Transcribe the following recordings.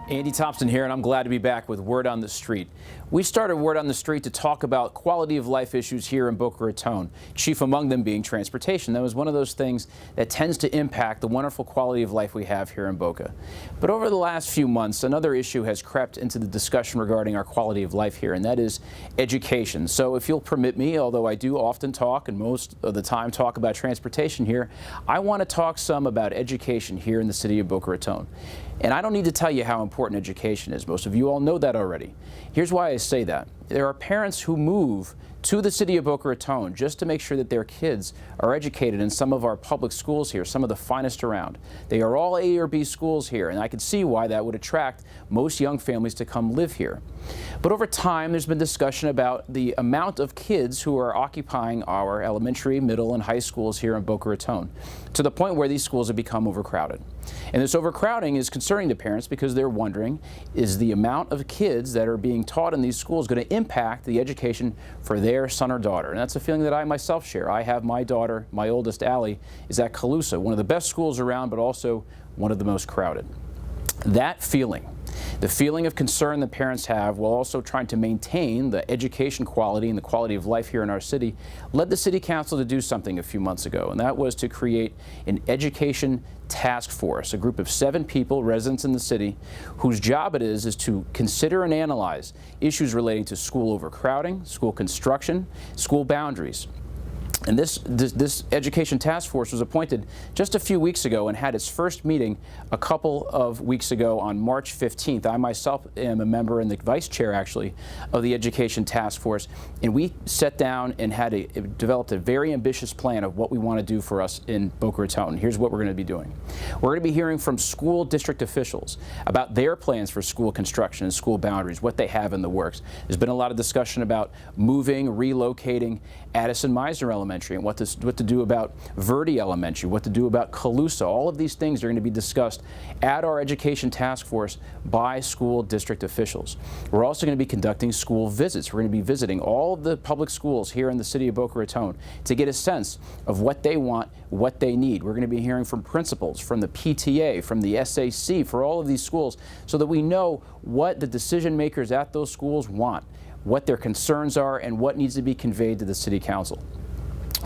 Andy Thompson here, and I'm glad to be back with Word on the Street. We started Word on the Street to talk about quality of life issues here in Boca Raton, chief among them being transportation. That was one of those things that tends to impact the wonderful quality of life we have here in Boca. But over the last few months, another issue has crept into the discussion regarding our quality of life here, and that is education. So if you'll permit me, although I do often talk and most of the time talk about transportation here, I want to talk some about education here in the city of Boca Raton. And I don't need to tell you how important education is. Most of you all know that already. Here's why I say that. There are parents who move to the city of Boca Raton just to make sure that their kids are educated in some of our public schools here, some of the finest around. They are all A or B schools here, and I can see why that would attract most young families to come live here. But over time, there's been discussion about the amount of kids who are occupying our elementary, middle, and high schools here in Boca Raton, to the point where these schools have become overcrowded. And this overcrowding is concerning to parents because they're wondering, is the amount of kids that are being taught in these schools going to impact the education for their son or daughter? And that's a feeling that I myself share. I have my daughter, my oldest, Allie, is at Calusa, one of the best schools around, but also one of the most crowded. That feeling, the feeling of concern that parents have while also trying to maintain the education quality and the quality of life here in our city, led the City Council to do something a few months ago, and that was to create an education task force, a group of 7 people, residents in the city, whose job it is to consider and analyze issues relating to school overcrowding, school construction, school boundaries. And this education task force was appointed just a few weeks ago and had its first meeting a couple of weeks ago on March 15th. I myself am a member and the vice chair, actually, of the education task force. And we sat down and developed a very ambitious plan of what we want to do for us in Boca Raton. Here's what we're going to be doing. We're going to be hearing from school district officials about their plans for school construction and school boundaries, what they have in the works. There's been a lot of discussion about moving, relocating Addison Meisner Elementary, and what to do about Verde Elementary, what to do about Calusa. All of these things are going to be discussed at our education task force by school district officials. We're also going to be conducting school visits. We're going to be visiting all of the public schools here in the city of Boca Raton to get a sense of what they want, what they need. We're going to be hearing from principals, from the PTA, from the SAC, for all of these schools, so that we know what the decision makers at those schools want, what their concerns are, and what needs to be conveyed to the City Council.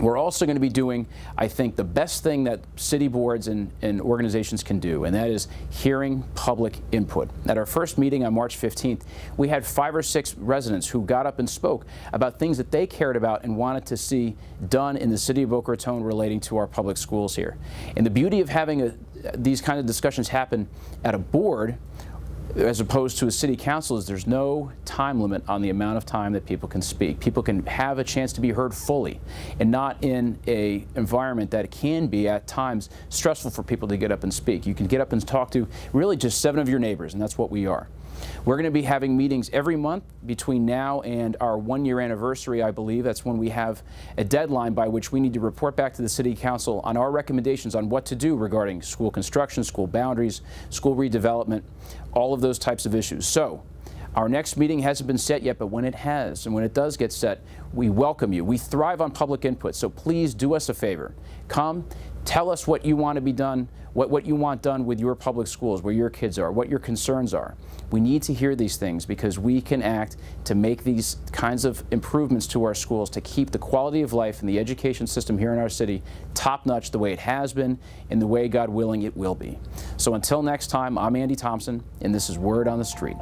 We're also going to be doing, I think, the best thing that city boards and organizations can do, and that is hearing public input. At our first meeting on March 15th, we had 5 or 6 residents who got up and spoke about things that they cared about and wanted to see done in the city of Boca Raton relating to our public schools here. And the beauty of having these kind of discussions happen at a board as opposed to a city council is there's no time limit on the amount of time that people can speak. People can have a chance to be heard fully and not in an environment that can be at times stressful for people to get up and speak. You can get up and talk to really just 7 of your neighbors, and that's what we are. We're going to be having meetings every month between now and our 1-year anniversary, I believe. That's when we have a deadline by which we need to report back to the City Council on our recommendations on what to do regarding school construction, school boundaries, school redevelopment, all of those types of issues. So, our next meeting hasn't been set yet, but when it has, and when it does get set, we welcome you. We thrive on public input, so please do us a favor. Come, tell us what you want to be done, what you want done with your public schools, where your kids are, what your concerns are. We need to hear these things because we can act to make these kinds of improvements to our schools to keep the quality of life in the education system here in our city top-notch the way it has been and the way, God willing, it will be. So until next time, I'm Andy Thompson, and this is Word on the Street.